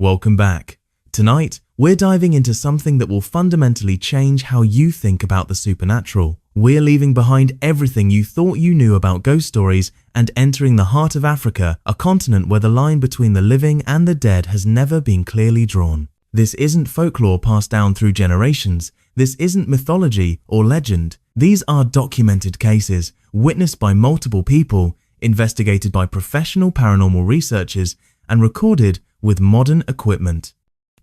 Welcome back. Tonight, we're diving into something that will fundamentally change how you think about the supernatural. We're leaving behind everything you thought you knew about ghost stories and entering the heart of Africa, a continent where the line between the living and the dead has never been clearly drawn. This isn't folklore passed down through generations. This isn't mythology or legend. These are documented cases, witnessed by multiple people, investigated by professional paranormal researchers, and recorded with modern equipment.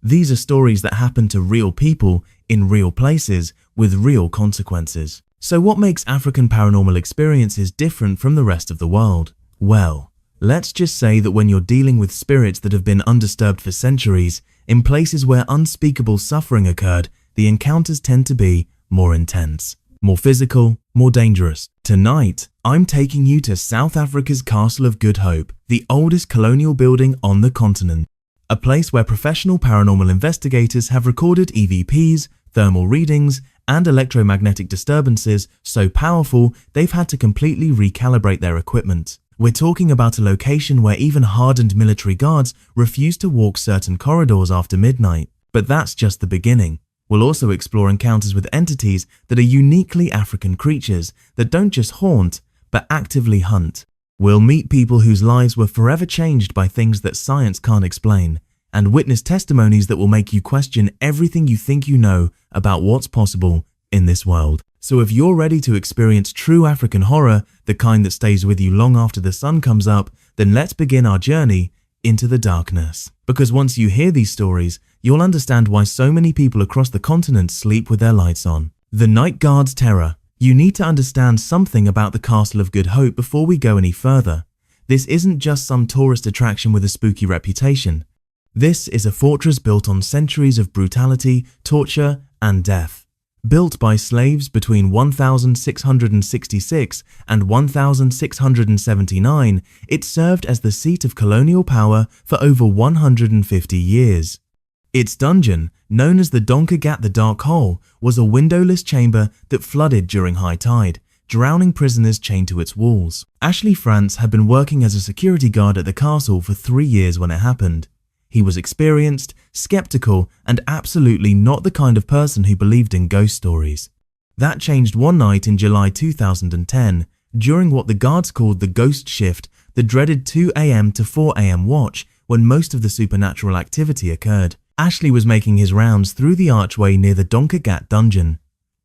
These are stories that happen to real people in real places with real consequences. So what makes African paranormal experiences different from the rest of the world? Well, let's just say that when you're dealing with spirits that have been undisturbed for centuries, in places where unspeakable suffering occurred, the encounters tend to be more intense, more physical, more dangerous. Tonight, I'm taking you to South Africa's Castle of Good Hope, the oldest colonial building on the continent. A place where professional paranormal investigators have recorded EVPs, thermal readings, and electromagnetic disturbances so powerful they've had to completely recalibrate their equipment. We're talking about a location where even hardened military guards refuse to walk certain corridors after midnight. But that's just the beginning. We'll also explore encounters with entities that are uniquely African creatures that don't just haunt, but actively hunt. We'll meet people whose lives were forever changed by things that science can't explain, and witness testimonies that will make you question everything you think you know about what's possible in this world. So if you're ready to experience true African horror, the kind that stays with you long after the sun comes up, then let's begin our journey into the darkness. Because once you hear these stories, you'll understand why so many people across the continent sleep with their lights on. The Night Guard's terror. You need to understand something about the Castle of Good Hope before we go any further. This isn't just some tourist attraction with a spooky reputation. This is a fortress built on centuries of brutality, torture, and death. Built by slaves between 1666 and 1679, it served as the seat of colonial power for over 150 years. Its dungeon, known as the Donkergat the Dark Hole, was a windowless chamber that flooded during high tide, drowning prisoners chained to its walls. Ashley France had been working as a security guard at the castle for 3 years when it happened. He was experienced, skeptical, and absolutely not the kind of person who believed in ghost stories. That changed one night in July 2010, during what the guards called the ghost shift, the dreaded 2 a.m. to 4 a.m. watch when most of the supernatural activity occurred. Ashley was making his rounds through the archway near the Donkergat dungeon.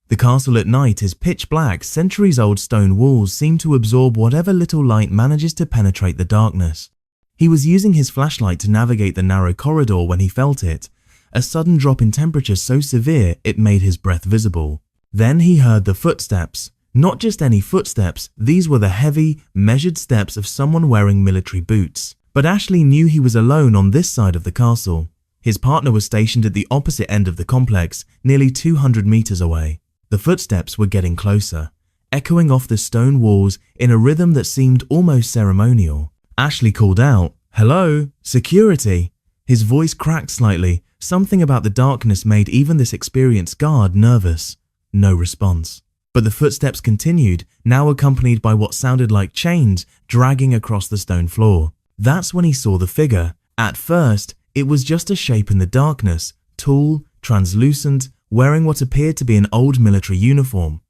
The castle at night is pitch black. Centuries-old stone walls seem to absorb whatever little light manages to penetrate the darkness. He was using his flashlight to navigate the narrow corridor when he felt it, a sudden drop in temperature so severe it made his breath visible. Then he heard the footsteps. Not just any footsteps, these were the heavy, measured steps of someone wearing military boots. But Ashley knew he was alone on this side of the castle. His partner was stationed at the opposite end of the complex, nearly 200 meters away. The footsteps were getting closer, echoing off the stone walls in a rhythm that seemed almost ceremonial. Ashley called out, "Hello, security." His voice cracked slightly. Something about the darkness made even this experienced guard nervous. No response. But the footsteps continued, now accompanied by what sounded like chains dragging across the stone floor. That's when he saw the figure. At first, it was just a shape in the darkness, tall, translucent, wearing what appeared to be an old military uniform.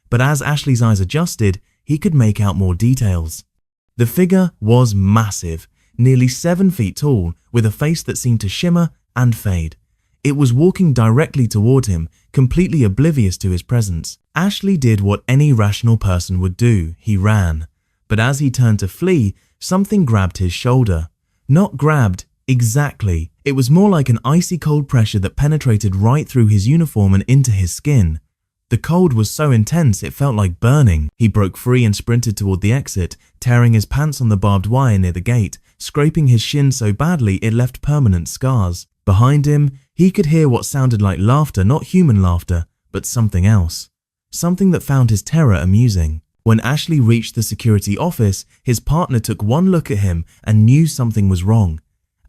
But as Ashley's eyes adjusted, he could make out more details. The figure was massive, nearly 7 feet tall, with a face that seemed to shimmer and fade. It was walking directly toward him, completely oblivious to his presence. Ashley did what any rational person would do. He ran. But as he turned to flee, something grabbed his shoulder. Not grabbed, exactly. It was more like an icy cold pressure that penetrated right through his uniform and into his skin. The cold was so intense it felt like burning. He broke free and sprinted toward the exit, tearing his pants on the barbed wire near the gate, scraping his shin so badly it left permanent scars. Behind him, he could hear what sounded like laughter, not human laughter, but something else. Something that found his terror amusing. When Ashley reached the security office, his partner took one look at him and knew something was wrong.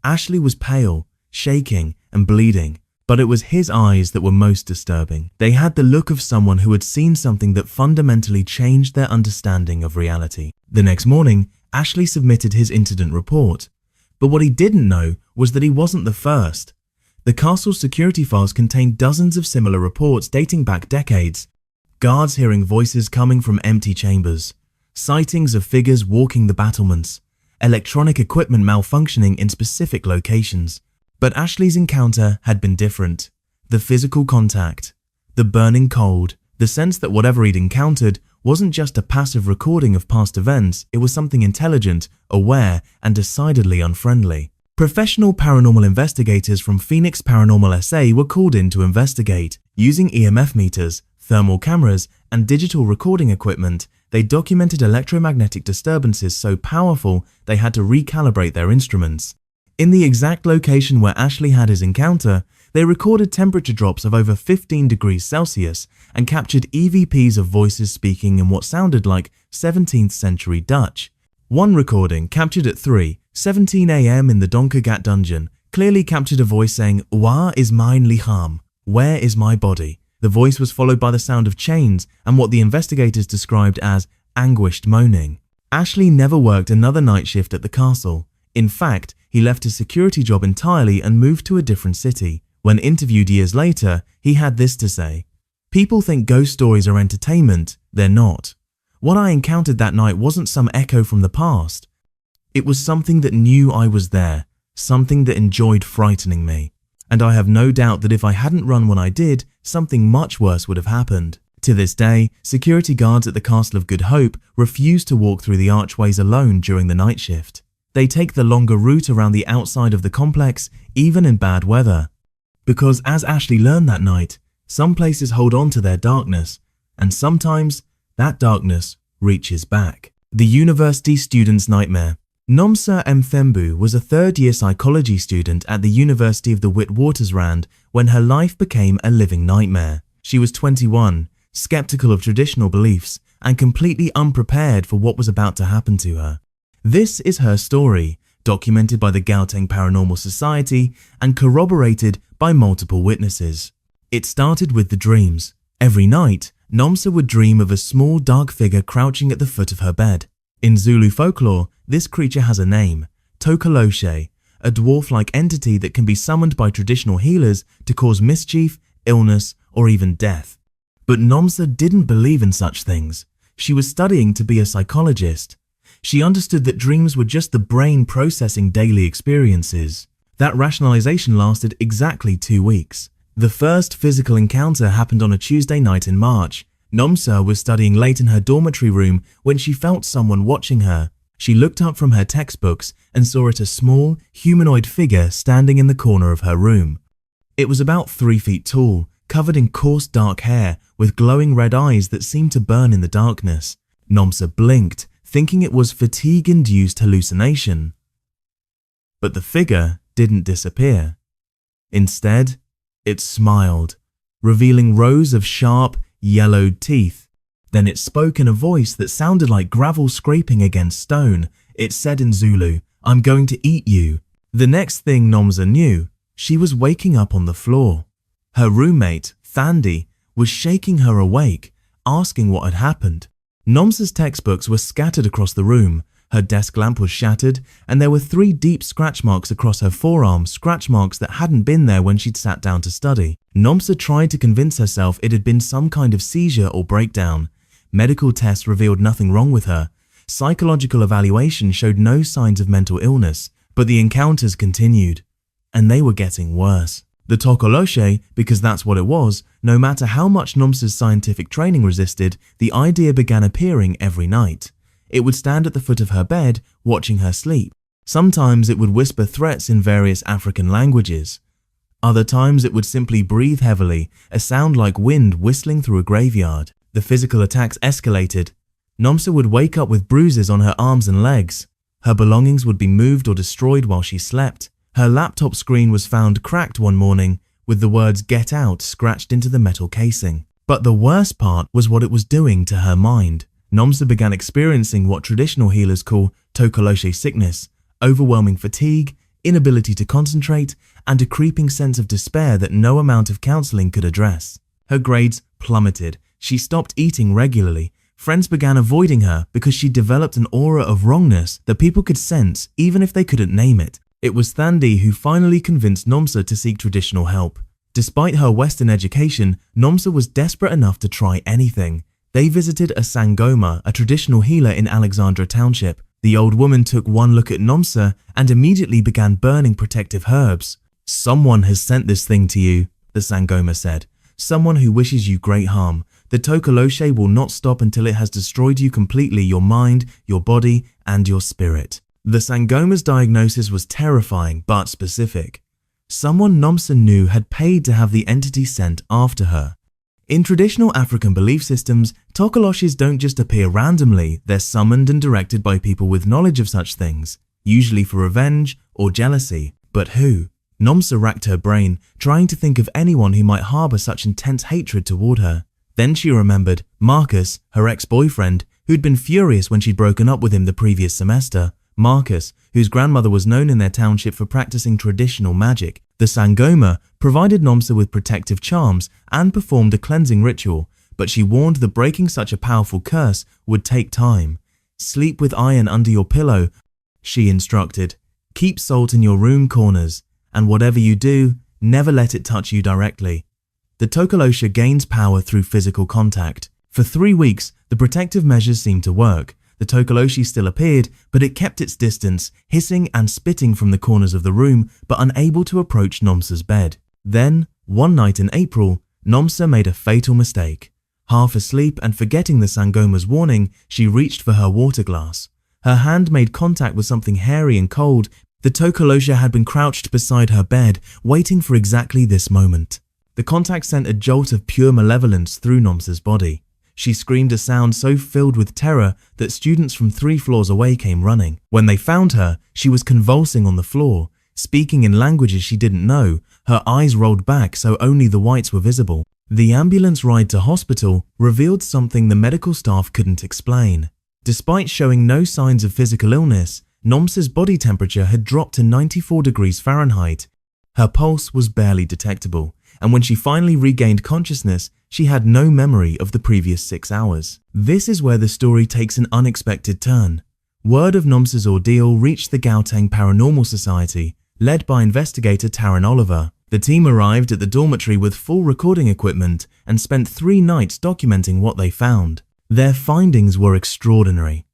Ashley was pale, shaking, and bleeding. But it was his eyes that were most disturbing. They had the look of someone who had seen something that fundamentally changed their understanding of reality. The next morning, Ashley submitted his incident report. But what he didn't know was that he wasn't the first. The castle's security files contained dozens of similar reports dating back decades. Guards hearing voices coming from empty chambers, sightings of figures walking the battlements, electronic equipment malfunctioning in specific locations. But Ashley's encounter had been different. The physical contact, the burning cold, the sense that whatever he'd encountered wasn't just a passive recording of past events, it was something intelligent, aware, and decidedly unfriendly. Professional paranormal investigators from Phoenix Paranormal SA were called in to investigate. Using EMF meters, thermal cameras, and digital recording equipment, they documented electromagnetic disturbances so powerful they had to recalibrate their instruments. In the exact location where Ashley had his encounter, they recorded temperature drops of over 15 degrees Celsius and captured EVPs of voices speaking in what sounded like 17th century Dutch. One recording, captured at 3:17 a.m. in the Donker Gat dungeon, clearly captured a voice saying, "Waar is mijn lichaam? Where is my body?" The voice was followed by the sound of chains and what the investigators described as anguished moaning. Ashley never worked another night shift at the castle. In fact, he left his security job entirely and moved to a different city. When interviewed years later, he had this to say: "People think ghost stories are entertainment. They're not. What I encountered that night wasn't some echo from the past. It was something that knew I was there, something that enjoyed frightening me. And I have no doubt that if I hadn't run when I did, something much worse would have happened." To this day, security guards at the Castle of Good Hope refuse to walk through the archways alone during the night shift. They take the longer route around the outside of the complex, even in bad weather. Because as Ashley learned that night, some places hold on to their darkness, and sometimes that darkness reaches back. The university student's nightmare. Nomsa Mthembu was a third-year psychology student at the University of the Witwatersrand when her life became a living nightmare. She was 21, skeptical of traditional beliefs, and completely unprepared for what was about to happen to her. This is her story, documented by the Gauteng Paranormal Society and corroborated by multiple witnesses. It started with the dreams. Every night, Nomsa would dream of a small dark figure crouching at the foot of her bed. In Zulu folklore, this creature has a name, Tokoloshe, a dwarf-like entity that can be summoned by traditional healers to cause mischief, illness, or even death. But Nomsa didn't believe in such things. She was studying to be a psychologist. She understood that dreams were just the brain processing daily experiences. That rationalization lasted exactly 2 weeks. The first physical encounter happened on a Tuesday night in March. Nomsa was studying late in her dormitory room when she felt someone watching her. She looked up from her textbooks and saw a small, humanoid figure standing in the corner of her room. It was about 3 feet tall, covered in coarse dark hair, with glowing red eyes that seemed to burn in the darkness. Nomsa blinked, thinking it was fatigue-induced hallucination. But the figure didn't disappear. Instead, it smiled, revealing rows of sharp, yellowed teeth. Then it spoke in a voice that sounded like gravel scraping against stone. It said in Zulu, "I'm going to eat you." The next thing Nomsa knew, she was waking up on the floor. Her roommate, Thandi, was shaking her awake, asking what had happened. Nomsa's textbooks were scattered across the room, her desk lamp was shattered, and there were 3 deep scratch marks across her forearm, scratch marks that hadn't been there when she'd sat down to study. Nomsa tried to convince herself it had been some kind of seizure or breakdown. Medical tests revealed nothing wrong with her. Psychological evaluation showed no signs of mental illness, but the encounters continued, and they were getting worse. The Tokoloshe, because that's what it was, no matter how much Nomsa's scientific training resisted, the idea began appearing every night. It would stand at the foot of her bed, watching her sleep. Sometimes it would whisper threats in various African languages. Other times it would simply breathe heavily, a sound like wind whistling through a graveyard. The physical attacks escalated. Nomsa would wake up with bruises on her arms and legs. Her belongings would be moved or destroyed while she slept. Her laptop screen was found cracked one morning, with the words "Get Out" scratched into the metal casing. But the worst part was what it was doing to her mind. Nomsa began experiencing what traditional healers call Tokoloshe sickness, overwhelming fatigue, inability to concentrate, and a creeping sense of despair that no amount of counseling could address. Her grades plummeted. She stopped eating regularly. Friends began avoiding her because she developed an aura of wrongness that people could sense even if they couldn't name it. It was Thandi who finally convinced Nomsa to seek traditional help. Despite her Western education, Nomsa was desperate enough to try anything. They visited a Sangoma, a traditional healer in Alexandra Township. The old woman took one look at Nomsa and immediately began burning protective herbs. "Someone has sent this thing to you," the Sangoma said. "Someone who wishes you great harm. The Tokoloshe will not stop until it has destroyed you completely, your mind, your body, and your spirit." The Sangoma's diagnosis was terrifying but specific. Someone Nomsa knew had paid to have the entity sent after her. In traditional African belief systems, Tokoloshes don't just appear randomly, they're summoned and directed by people with knowledge of such things, usually for revenge or jealousy. But who? Nomsa racked her brain, trying to think of anyone who might harbour such intense hatred toward her. Then she remembered Marcus, her ex-boyfriend, who'd been furious when she'd broken up with him the previous semester. Marcus, whose grandmother was known in their township for practicing traditional magic. The Sangoma provided Nomsa with protective charms and performed a cleansing ritual, but she warned that breaking such a powerful curse would take time. "Sleep with iron under your pillow," she instructed. "Keep salt in your room corners, and whatever you do, never let it touch you directly." The Tokoloshe gains power through physical contact. For 3 weeks, the protective measures seemed to work. The Tokoloshe still appeared, but it kept its distance, hissing and spitting from the corners of the room, but unable to approach Nomsa's bed. Then, one night in April, Nomsa made a fatal mistake. Half asleep and forgetting the Sangoma's warning, she reached for her water glass. Her hand made contact with something hairy and cold. The Tokoloshe had been crouched beside her bed, waiting for exactly this moment. The contact sent a jolt of pure malevolence through Nomsa's body. She screamed a sound so filled with terror that students from 3 floors away came running. When they found her, she was convulsing on the floor, speaking in languages she didn't know. Her eyes rolled back so only the whites were visible. The ambulance ride to hospital revealed something the medical staff couldn't explain. Despite showing no signs of physical illness, Nomsa's body temperature had dropped to 94 degrees Fahrenheit. Her pulse was barely detectable, and when she finally regained consciousness, she had no memory of the previous 6 hours. This is where the story takes an unexpected turn. Word of Nomsa's ordeal reached the Gauteng Paranormal Society, led by investigator Taryn Oliver. The team arrived at the dormitory with full recording equipment and spent 3 nights documenting what they found. Their findings were extraordinary.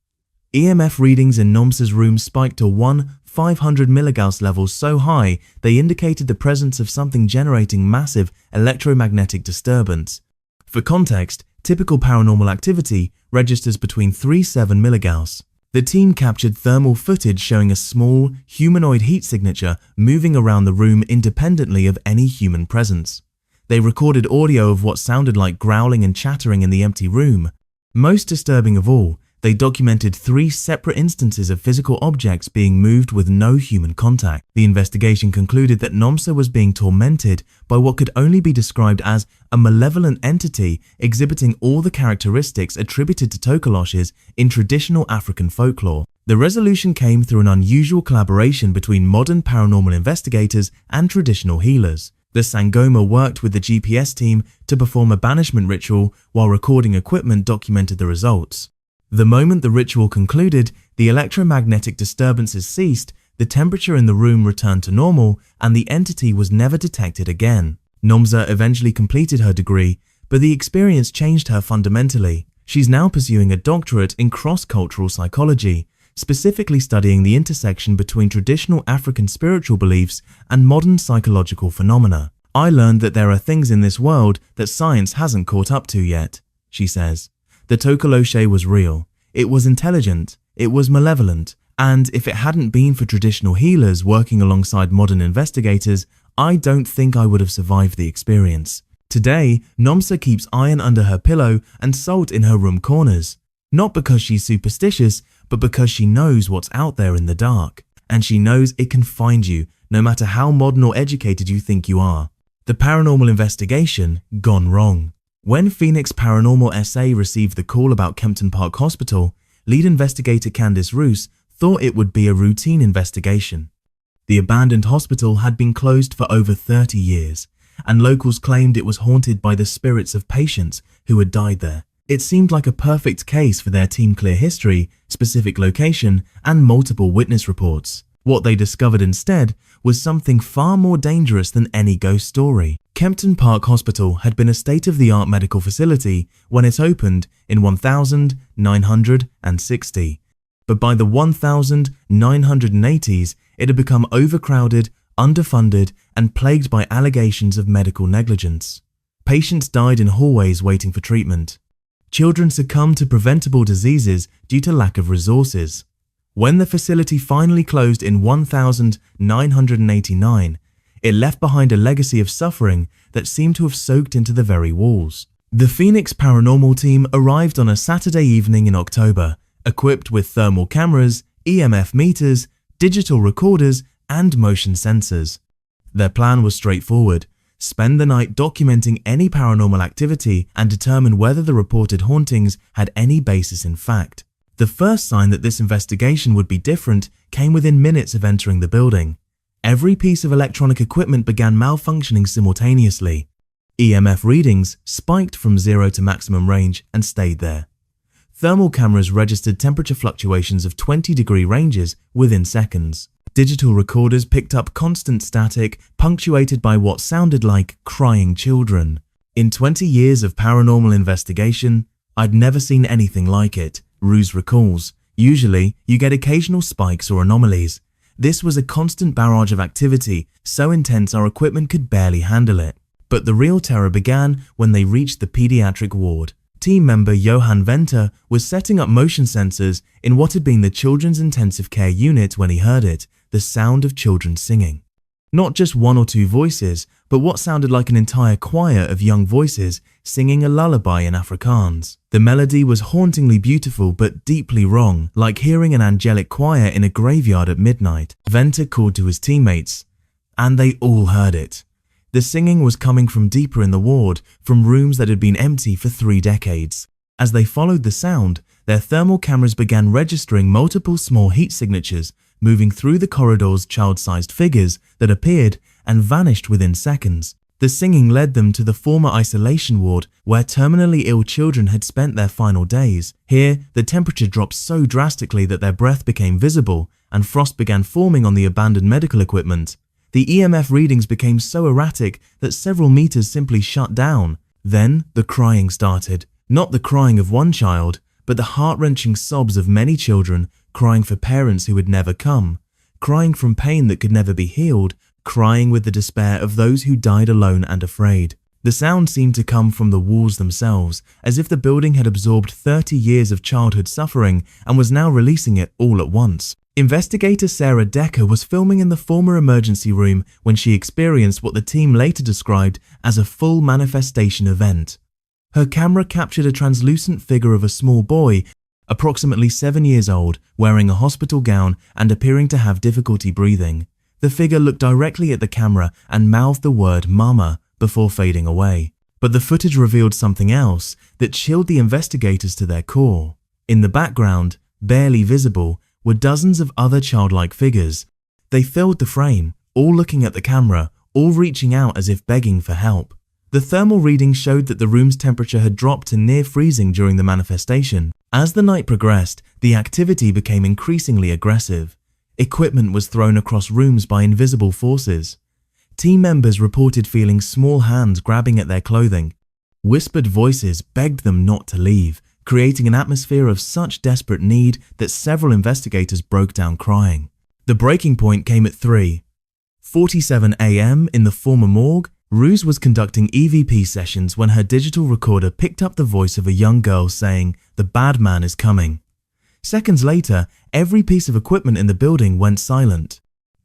EMF readings in Nomsa's room spiked to 1,500 milligauss levels so high they indicated the presence of something generating massive electromagnetic disturbance. For context, typical paranormal activity registers between 3–7 milligauss. The team captured thermal footage showing a small, humanoid heat signature moving around the room independently of any human presence. They recorded audio of what sounded like growling and chattering in the empty room. Most disturbing of all, they documented 3 separate instances of physical objects being moved with no human contact. The investigation concluded that Nomsa was being tormented by what could only be described as a malevolent entity exhibiting all the characteristics attributed to Tokoloshes in traditional African folklore. The resolution came through an unusual collaboration between modern paranormal investigators and traditional healers. The Sangoma worked with the GPS team to perform a banishment ritual while recording equipment documented the results. The moment the ritual concluded, the electromagnetic disturbances ceased, the temperature in the room returned to normal, and the entity was never detected again. Nomsa eventually completed her degree, but the experience changed her fundamentally. She's now pursuing a doctorate in cross-cultural psychology, specifically studying the intersection between traditional African spiritual beliefs and modern psychological phenomena. "I learned that there are things in this world that science hasn't caught up to yet," she says. The Tokoloshe was real, it was intelligent, it was malevolent, and if it hadn't been for traditional healers working alongside modern investigators, I don't think I would have survived the experience. Today, Nomsa keeps iron under her pillow and salt in her room corners, not because she's superstitious, but because she knows what's out there in the dark, and she knows it can find you no matter how modern or educated you think you are. The paranormal investigation gone wrong. When Phoenix Paranormal SA received the call about Kempton Park Hospital, lead investigator Candice Roos thought it would be a routine investigation. The abandoned hospital had been closed for over 30 years, and locals claimed it was haunted by the spirits of patients who had died there. It seemed like a perfect case for their team clear history, specific location, and multiple witness reports. What they discovered instead was something far more dangerous than any ghost story. Kempton Park Hospital had been a state-of-the-art medical facility when it opened in 1960. But by the 1980s, it had become overcrowded, underfunded, and plagued by allegations of medical negligence. Patients died in hallways waiting for treatment. Children succumbed to preventable diseases due to lack of resources. When the facility finally closed in 1989, it left behind a legacy of suffering that seemed to have soaked into the very walls. The Phoenix Paranormal team arrived on a Saturday evening in October, equipped with thermal cameras, EMF meters, digital recorders, and motion sensors. Their plan was straightforward: spend the night documenting any paranormal activity and determine whether the reported hauntings had any basis in fact. The first sign that this investigation would be different came within minutes of entering the building. Every piece of electronic equipment began malfunctioning simultaneously. EMF readings spiked from 0 to maximum range and stayed there. Thermal cameras registered temperature fluctuations of 20-degree ranges within seconds. Digital recorders picked up constant static, punctuated by what sounded like crying children. In 20 years of paranormal investigation, I'd never seen anything like it, Ruse recalls. Usually, you get occasional spikes or anomalies. This was a constant barrage of activity, so intense our equipment could barely handle it. But the real terror began when they reached the pediatric ward. Team member Johan Venter was setting up motion sensors in what had been the children's intensive care unit when he heard it, the sound of children singing. Not just one or two voices, but what sounded like an entire choir of young voices singing a lullaby in Afrikaans. The melody was hauntingly beautiful but deeply wrong, like hearing an angelic choir in a graveyard at midnight. Venter called to his teammates, and they all heard it. The singing was coming from deeper in the ward, from rooms that had been empty for 3 decades. As they followed the sound, their thermal cameras began registering multiple small heat signatures, moving through the corridors, child-sized figures that appeared and vanished within seconds. The singing led them to the former isolation ward where terminally ill children had spent their final days. Here, the temperature dropped so drastically that their breath became visible and frost began forming on the abandoned medical equipment. The EMF readings became so erratic that several meters simply shut down. Then, the crying started. Not the crying of one child, but the heart-wrenching sobs of many children crying for parents who would never come, crying from pain that could never be healed, crying with the despair of those who died alone and afraid. The sound seemed to come from the walls themselves, as if the building had absorbed 30 years of childhood suffering and was now releasing it all at once. Investigator Sarah Decker was filming in the former emergency room when she experienced what the team later described as a full manifestation event. Her camera captured a translucent figure of a small boy, approximately 7 years old, wearing a hospital gown and appearing to have difficulty breathing. The figure looked directly at the camera and mouthed the word "Mama" before fading away. But the footage revealed something else that chilled the investigators to their core. In the background, barely visible, were dozens of other childlike figures. They filled the frame, all looking at the camera, all reaching out as if begging for help. The thermal readings showed that the room's temperature had dropped to near freezing during the manifestation. As the night progressed, the activity became increasingly aggressive. Equipment was thrown across rooms by invisible forces. Team members reported feeling small hands grabbing at their clothing. Whispered voices begged them not to leave, creating an atmosphere of such desperate need that several investigators broke down crying. The breaking point came at 3:47 a.m. in the former morgue. Ruse was conducting EVP sessions when her digital recorder picked up the voice of a young girl saying, "The bad man is coming." Seconds later, every piece of equipment in the building went silent.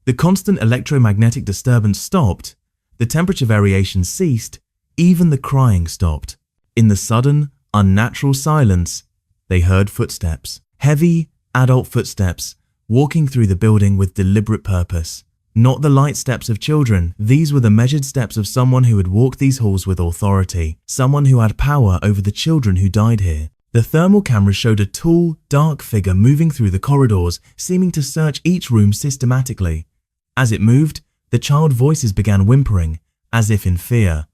The constant electromagnetic disturbance stopped, the temperature variation ceased, even the crying stopped. In the sudden, unnatural silence, they heard footsteps. Heavy, adult footsteps, walking through the building with deliberate purpose. Not the light steps of children, these were the measured steps of someone who had walked these halls with authority, someone who had power over the children who died here. The thermal cameras showed a tall, dark figure moving through the corridors, seeming to search each room systematically. As it moved, the child voices began whimpering, as if in fear.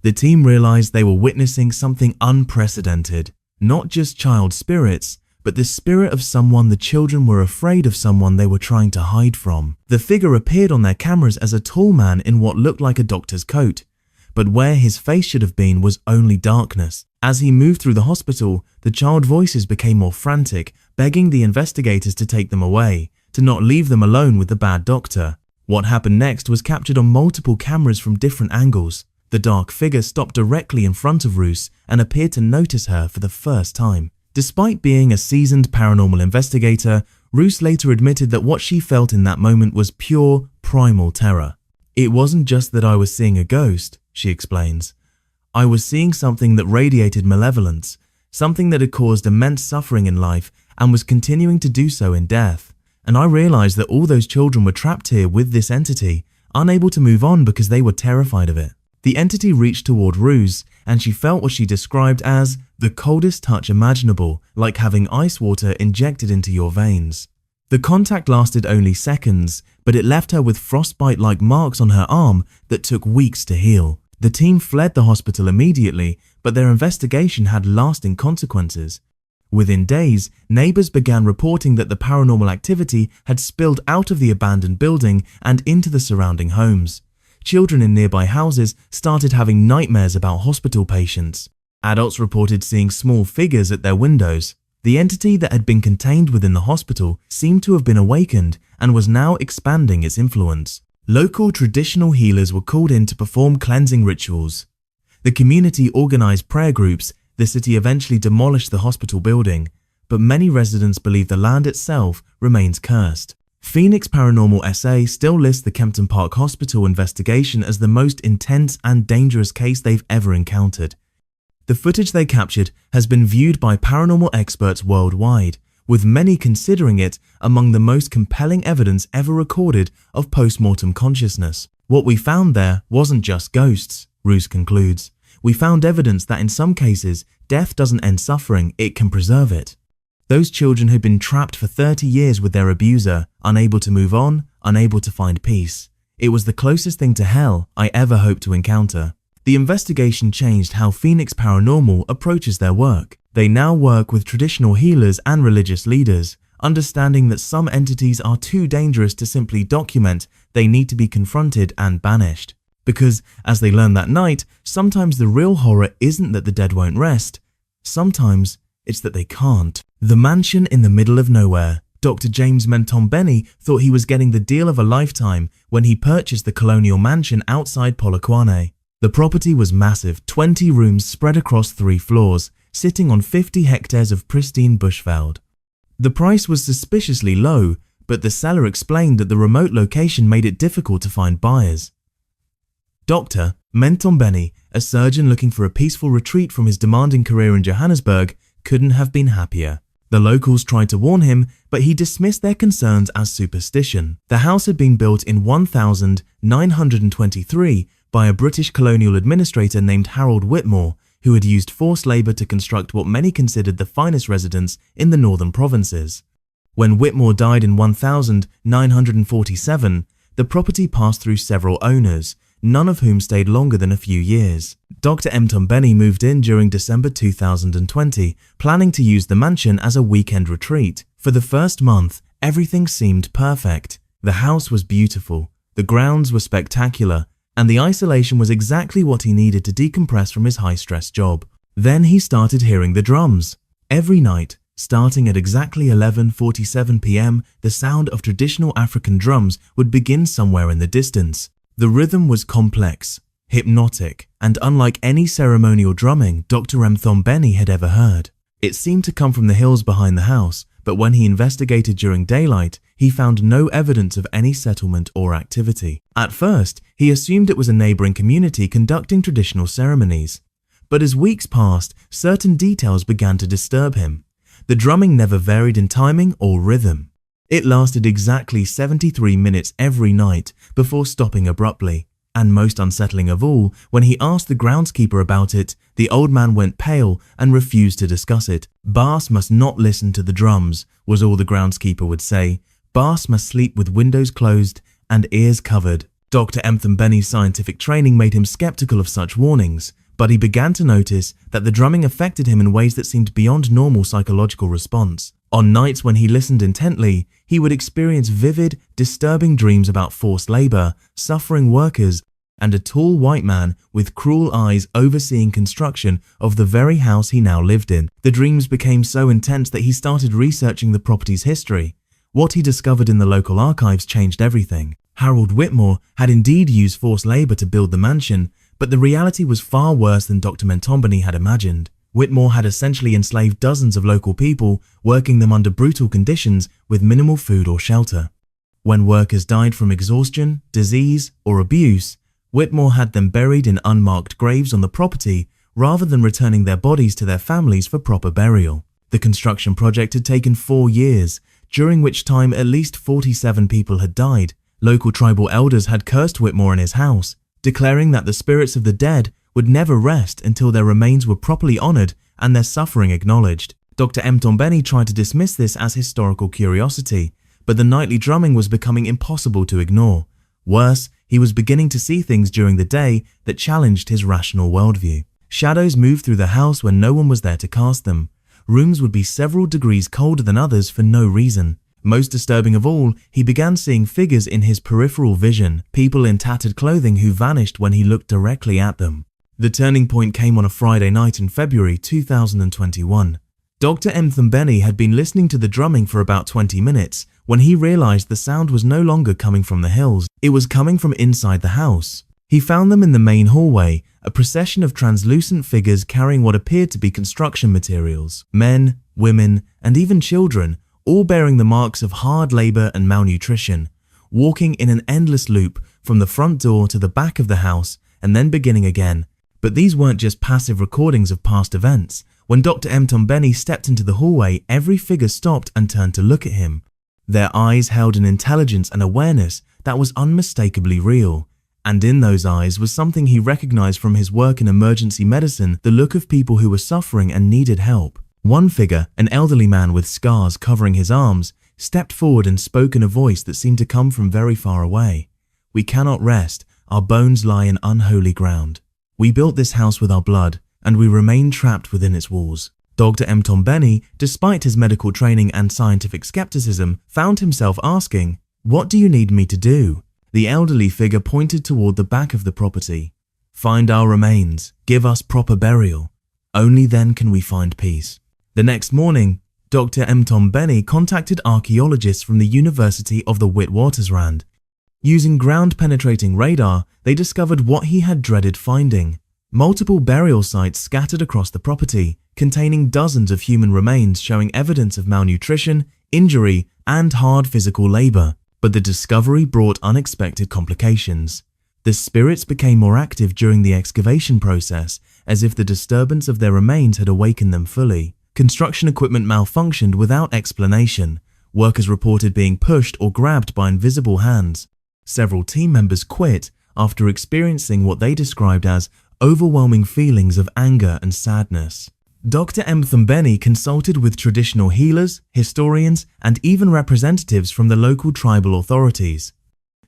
The team realized they were witnessing something unprecedented, not just child spirits, but the spirit of someone the children were afraid of, someone they were trying to hide from. The figure appeared on their cameras as a tall man in what looked like a doctor's coat, but where his face should have been was only darkness. As he moved through the hospital, the child voices became more frantic, begging the investigators to take them away, to not leave them alone with the bad doctor. What happened next was captured on multiple cameras from different angles. The dark figure stopped directly in front of Roos and appeared to notice her for the first time. Despite being a seasoned paranormal investigator, Roos later admitted that what she felt in that moment was pure, primal terror. "It wasn't just that I was seeing a ghost," she explains. "I was seeing something that radiated malevolence, something that had caused immense suffering in life and was continuing to do so in death. And I realized that all those children were trapped here with this entity, unable to move on because they were terrified of it." The entity reached toward Roos, and she felt what she described as the coldest touch imaginable, like having ice water injected into your veins. The contact lasted only seconds, but it left her with frostbite-like marks on her arm that took weeks to heal. The team fled the hospital immediately, but their investigation had lasting consequences. Within days, neighbors began reporting that the paranormal activity had spilled out of the abandoned building and into the surrounding homes. Children in nearby houses started having nightmares about hospital patients. Adults reported seeing small figures at their windows. The entity that had been contained within the hospital seemed to have been awakened and was now expanding its influence. Local traditional healers were called in to perform cleansing rituals. The community organized prayer groups. The city eventually demolished the hospital building, but many residents believe the land itself remains cursed. Phoenix Paranormal SA still lists the Kempton Park Hospital investigation as the most intense and dangerous case they've ever encountered. The footage they captured has been viewed by paranormal experts worldwide, with many considering it among the most compelling evidence ever recorded of post-mortem consciousness. "What we found there wasn't just ghosts," Roos concludes. "We found evidence that in some cases, death doesn't end suffering, it can preserve it." Those children had been trapped for 30 years with their abuser, unable to move on, unable to find peace. It was the closest thing to hell I ever hoped to encounter. The investigation changed how Phoenix Paranormal approaches their work. They now work with traditional healers and religious leaders, understanding that some entities are too dangerous to simply document, they need to be confronted and banished. Because, as they learned that night, sometimes the real horror isn't that the dead won't rest, sometimes it's that they can't. The mansion in the middle of nowhere. Dr. James Mentombeni thought he was getting the deal of a lifetime when he purchased the colonial mansion outside Polokwane. The property was massive, 20 rooms spread across 3 floors, sitting on 50 hectares of pristine bushveld. The price was suspiciously low, but the seller explained that the remote location made it difficult to find buyers. Dr. Mentombeni, a surgeon looking for a peaceful retreat from his demanding career in Johannesburg, couldn't have been happier. The locals tried to warn him, but he dismissed their concerns as superstition. The house had been built in 1923 by a British colonial administrator named Harold Whitmore, who had used forced labour to construct what many considered the finest residence in the northern provinces. When Whitmore died in 1947, the property passed through several owners, none of whom stayed longer than a few years. Dr. Mentombeni moved in during December 2020, planning to use the mansion as a weekend retreat. For the first month, everything seemed perfect. The house was beautiful, the grounds were spectacular, and the isolation was exactly what he needed to decompress from his high-stress job. Then he started hearing the drums. Every night, starting at exactly 11:47 p.m, the sound of traditional African drums would begin somewhere in the distance. The rhythm was complex, hypnotic, and unlike any ceremonial drumming Dr. Mentombeni had ever heard. It seemed to come from the hills behind the house, but when he investigated during daylight, he found no evidence of any settlement or activity. At first, he assumed it was a neighboring community conducting traditional ceremonies. But as weeks passed, certain details began to disturb him. The drumming never varied in timing or rhythm. It lasted exactly 73 minutes every night before stopping abruptly. And most unsettling of all, when he asked the groundskeeper about it, the old man went pale and refused to discuss it. "Baas must not listen to the drums," was all the groundskeeper would say. "Baas must sleep with windows closed and ears covered." Dr. Mentombeni's scientific training made him skeptical of such warnings, but he began to notice that the drumming affected him in ways that seemed beyond normal psychological response. On nights when he listened intently, he would experience vivid, disturbing dreams about forced labor, suffering workers, and a tall white man with cruel eyes overseeing construction of the very house he now lived in. The dreams became so intense that he started researching the property's history. What he discovered in the local archives changed everything. Harold Whitmore had indeed used forced labor to build the mansion, but the reality was far worse than Dr. Mtombeni had imagined. Whitmore had essentially enslaved dozens of local people, working them under brutal conditions with minimal food or shelter. When workers died from exhaustion, disease, or abuse, Whitmore had them buried in unmarked graves on the property rather than returning their bodies to their families for proper burial. The construction project had taken 4 years, during which time at least 47 people had died. Local tribal elders had cursed Whitmore in his house, declaring that the spirits of the dead would never rest until their remains were properly honored and their suffering acknowledged. Dr. Mtombeni tried to dismiss this as historical curiosity, but the nightly drumming was becoming impossible to ignore. Worse, he was beginning to see things during the day that challenged his rational worldview. Shadows moved through the house when no one was there to cast them. Rooms would be several degrees colder than others for no reason. Most disturbing of all, he began seeing figures in his peripheral vision, people in tattered clothing who vanished when he looked directly at them. The turning point came on a Friday night in February 2021. Dr. Mtombeni had been listening to the drumming for about 20 minutes when he realized the sound was no longer coming from the hills, it was coming from inside the house. He found them in the main hallway, a procession of translucent figures carrying what appeared to be construction materials. Men, women, and even children, all bearing the marks of hard labor and malnutrition, walking in an endless loop from the front door to the back of the house and then beginning again. But these weren't just passive recordings of past events. When Dr. Mtombeni stepped into the hallway, every figure stopped and turned to look at him. Their eyes held an intelligence and awareness that was unmistakably real. And in those eyes was something he recognized from his work in emergency medicine, the look of people who were suffering and needed help. One figure, an elderly man with scars covering his arms, stepped forward and spoke in a voice that seemed to come from very far away. "We cannot rest, our bones lie in unholy ground. We built this house with our blood, and we remain trapped within its walls." Dr. Mtombeni, despite his medical training and scientific skepticism, found himself asking, "What do you need me to do?" The elderly figure pointed toward the back of the property. "Find our remains, give us proper burial. Only then can we find peace." The next morning, Dr. Mtombeni contacted archaeologists from the University of the Witwatersrand. Using ground-penetrating radar, they discovered what he had dreaded finding: multiple burial sites scattered across the property, containing dozens of human remains showing evidence of malnutrition, injury, and hard physical labor. But the discovery brought unexpected complications. The spirits became more active during the excavation process, as if the disturbance of their remains had awakened them fully. Construction equipment malfunctioned without explanation. Workers reported being pushed or grabbed by invisible hands. Several team members quit after experiencing what they described as overwhelming feelings of anger and sadness. Dr. Mtombeni consulted with traditional healers, historians, and even representatives from the local tribal authorities.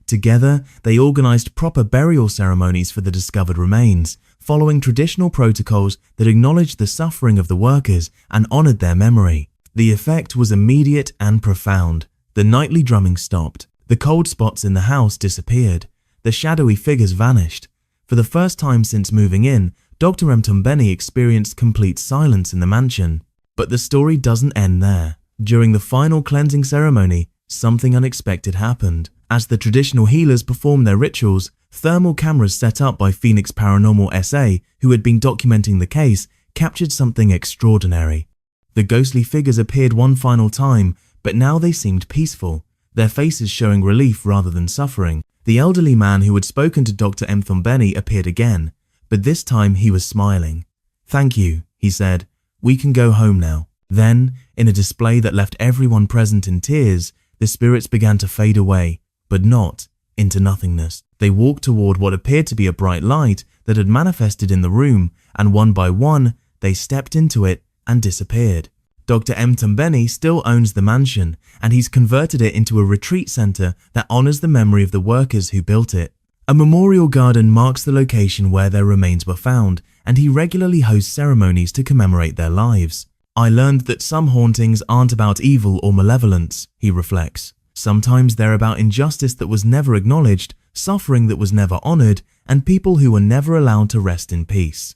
Together, they organized proper burial ceremonies for the discovered remains, following traditional protocols that acknowledged the suffering of the workers and honored their memory. The effect was immediate and profound. The nightly drumming stopped. The cold spots in the house disappeared. The shadowy figures vanished. For the first time since moving in, Dr. Mtombeni experienced complete silence in the mansion. But the story doesn't end there. During the final cleansing ceremony, something unexpected happened. As the traditional healers performed their rituals, thermal cameras set up by Phoenix Paranormal SA, who had been documenting the case, captured something extraordinary. The ghostly figures appeared one final time, but now they seemed peaceful, their faces showing relief rather than suffering. The elderly man who had spoken to Dr. Mtombeni appeared again, but this time he was smiling. "Thank you," he said. "We can go home now." Then, in a display that left everyone present in tears, the spirits began to fade away, but not into nothingness. They walked toward what appeared to be a bright light that had manifested in the room, and one by one, they stepped into it and disappeared. Dr. Mtombeni still owns the mansion, and he's converted it into a retreat center that honors the memory of the workers who built it. A memorial garden marks the location where their remains were found, and he regularly hosts ceremonies to commemorate their lives. I learned that some hauntings aren't about evil or malevolence, he reflects. Sometimes they're about injustice that was never acknowledged, suffering that was never honored, and people who were never allowed to rest in peace.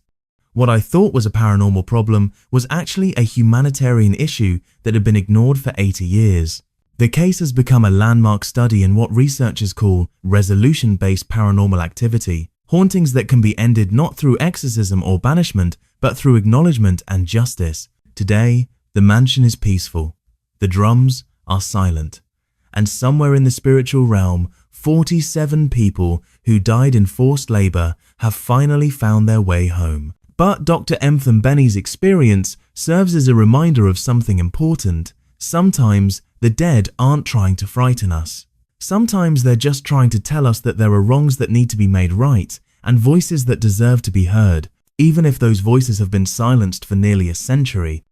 What I thought was a paranormal problem was actually a humanitarian issue that had been ignored for 80 years. The case has become a landmark study in what researchers call resolution-based paranormal activity, hauntings that can be ended not through exorcism or banishment, but through acknowledgement and justice. Today, the mansion is peaceful, the drums are silent, and somewhere in the spiritual realm, 47 people who died in forced labor have finally found their way home. But Dr. Mthambeni's experience serves as a reminder of something important. Sometimes the dead aren't trying to frighten us. Sometimes they're just trying to tell us that there are wrongs that need to be made right and voices that deserve to be heard. Even if those voices have been silenced for nearly a century,